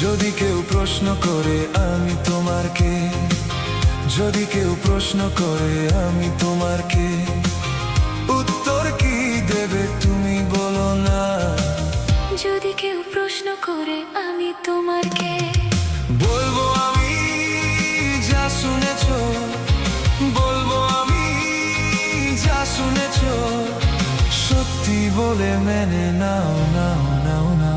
যদি কেউ প্রশ্ন করে আমি তোমার কে, যদি কেউ প্রশ্ন করে আমি তোমার কে, উত্তর কি দেবে তুমি বলো না। যদি কেউ প্রশ্ন করে আমি তোমার কে, বলবো আমি যা শুনেছো, বলবো আমি যা শুনেছো, সত্যি বলে মেনে নাও নাও নাও না।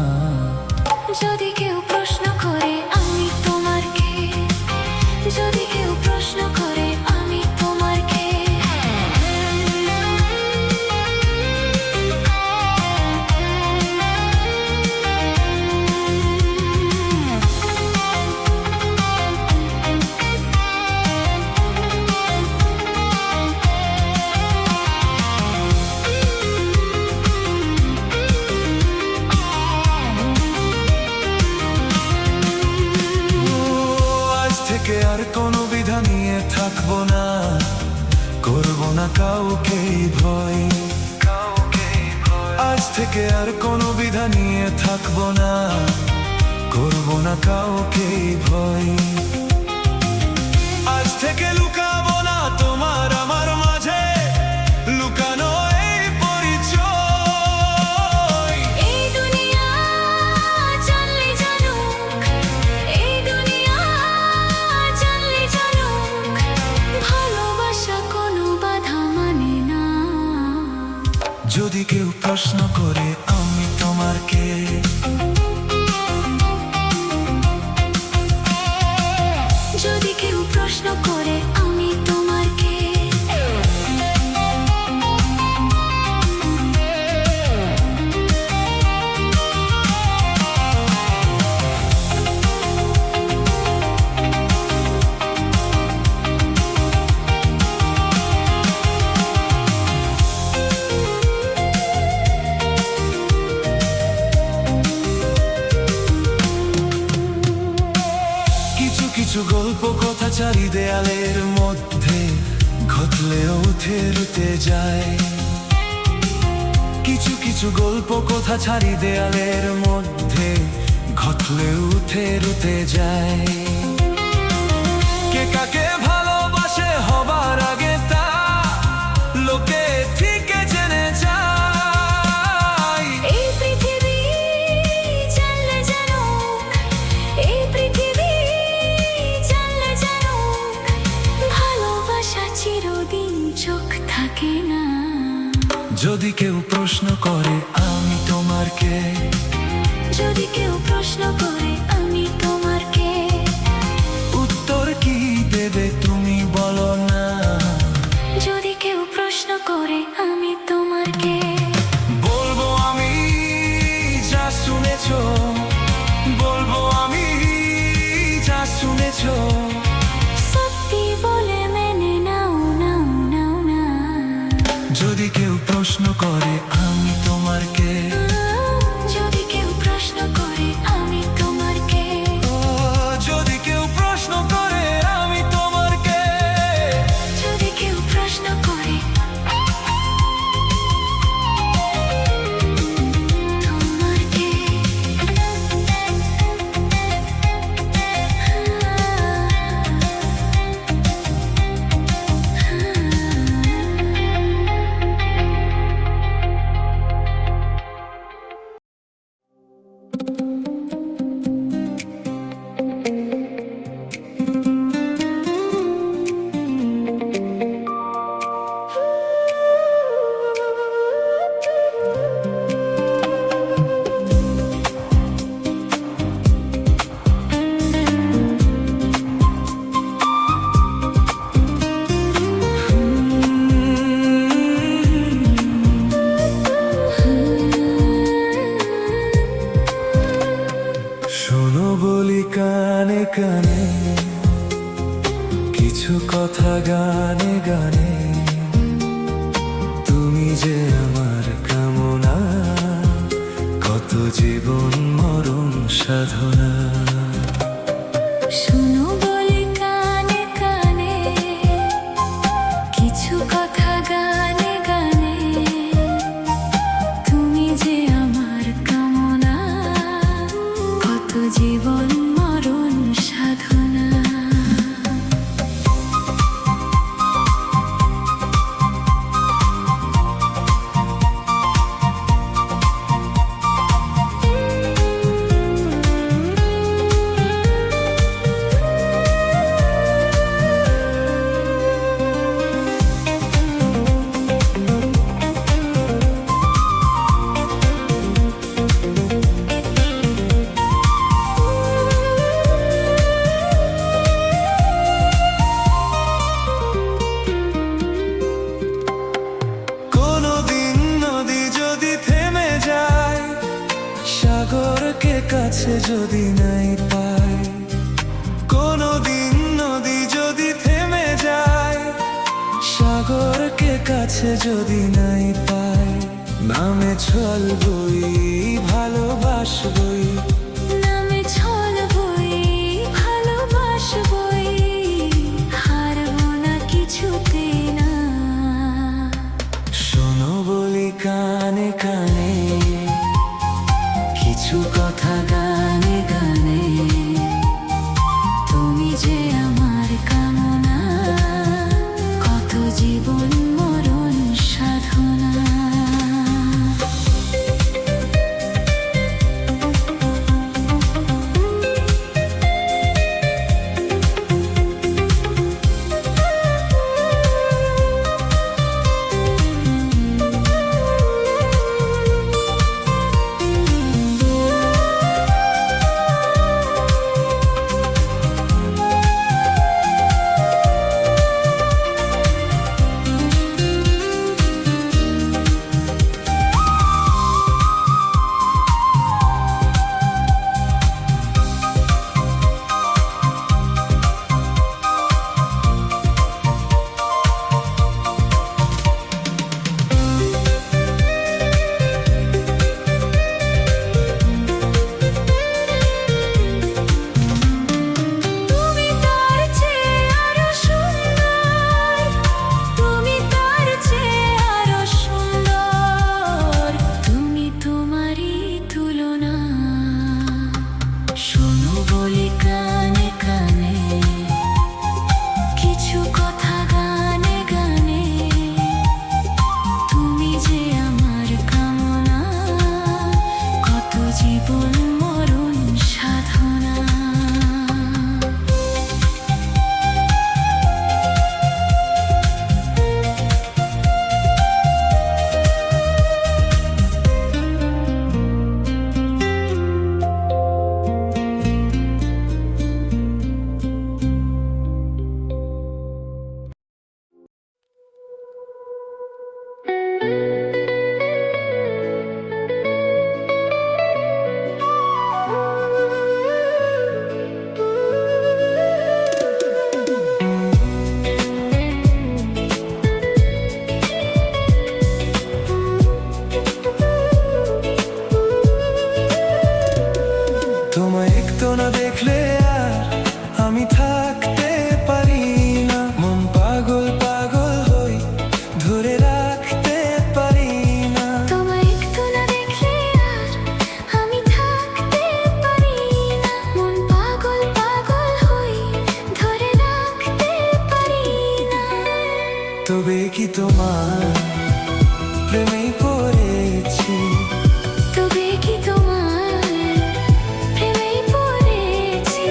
যদি কেউ প্রশ্ন করে আমি তোমার কে, যদি কেউ প্রশ্ন করে আমি তোমার কে, থেকে আর কোনো বিধান নিয়ে থাকবো না, করবো না কাউকে ভয়। আজ থেকে আর কোনো বিধান নিয়ে থাকবো না, করবো না কাউকে ভয়। আজ থেকে লুকাবো না তোমার আমার মাঝে, লুকানো এই পরিচয়। এই দুনিয়া জানলে জানুক, এই দুনিয়া জানলে জানুক, ভালোবাসা কোনো বাধা মানে না। যদি কেউ প্রশ্ন করে আমি তোমার কে, যদি কেউ প্রশ্ন করে আমি তোমার কে, কিছু কিছু গল্প কথা চারি দেয়ালের মধ্যে ঘটলে উঠে রুতে যায়। কিছু কিছু গল্প কথা ছাড়ি দেয়ালের মধ্যে ঘটলে উঠে রুতে যায়। কে কাকে ভালোবাসে হবার আগে তা লোকে ঠিক জেনে যায়। এই পৃথিবী জানলে জানুক, এই পৃথিবী জানলে জানুক, ভালোবাসা চিরদিন চোখ থাকে না। যদি কেউ প্রশ্ন করে আমি তোমার কে, যদি কেউ প্রশ্ন করে আমি তোমার কে, উত্তর কি দেবে তুমি বলো না। যদি কেউ প্রশ্ন করে আমি তোমার কে, বলবো আমি যা শুনেছো, বলবো আমি যা শুনেছো, সত্যি বলে মেনে নাও নাও নাও না। যদি কেউ প্রশ্ন করে আমি তোমার কে, যদি কেউ প্রশ্ন করে আমি তোমার শোনো বলি কানে কানে, কিছু কথা গানে গানে। তুমি যে আমার কামনা, কত জীবন মরণ সাধনা। শোনো বলি কানে কানে, কিছু কথা গানে গানে। তুমি যে আমার কামনা, কত জীবন মরণ সাধনা। কোনদিন নদী যদি থেমে যায়, সাগরকে কাছে যদি নাই পায়। কোনদিন নদী যদি থেমে যায়, সাগরকে কাছে যদি নাই পায়। নামে চলবই, ভালোবাসবই, নামে চলবই, ভালোবাসবই, হারবো না কিছুতে না। শোনো বলি কানে কানে, কিছু কথা গানে গানে। তুমি যে আমার কামনা, কত জীবন মরণ সাধনা। তুমি তার চেয়ে আরো সুন্দর, তুমি তার চেয়ে আরো সুন্দর, তুমি তোমারই তুলনা। শোনো বলি কানে কানে, কিছু কথা গানে গানে। তুমি যে আমার কামনা, কত জীবন মরণ সাধনা। তোমায় একটু না দেখলে আর আমি থাকতে পারি না। মন পাগল পাগল হই, ধরে রাখতে পারি না। তোমায় একটু না দেখলে আর আমি থাকতে পারি না। মন পাগল পাগল হই, ধরে রাখতে পারি না। তবে কি তোমার প্রেমেই পড়েছি, তবে কি তোমার প্রেমেই পড়েছি।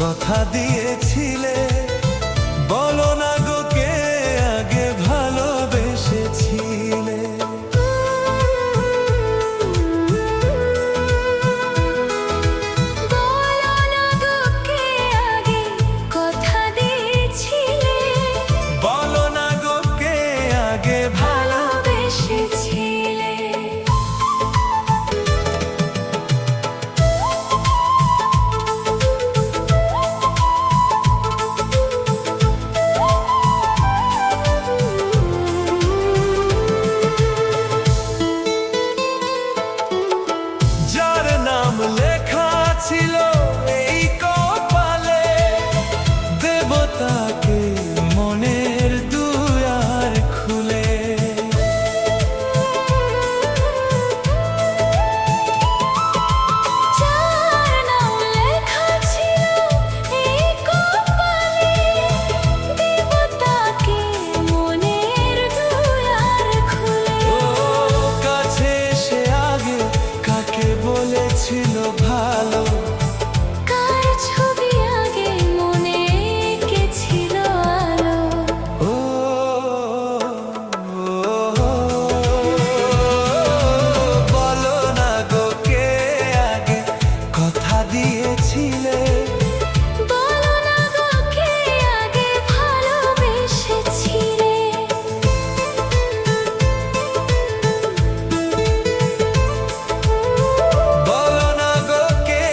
কথা দিয়েছিলে, বলো না গো কে আগে ভালোবেসেছিলে। বলো না গো কে আগে কথা দিয়েছিলে, বলো না গো কে আগে ভালোবেসেছিলে। যার নাম লেখা ছিল এই কপালে, দেবতাকে মনের দুয়ার খুলে। যার নাম লেখা ছিল এই কপালে, দেবতাকে মনের দুয়ার খুলে। ও কাছে এসে আগে কাকে বলেছিল ভালো, কার ছবি আগে মনে এঁকেছিল আলো। ও বলো না গো কে আগে কথা দিয়েছিলে, বলো না গো কে আগে ভালোবেসেছিলে। বলো না গো কে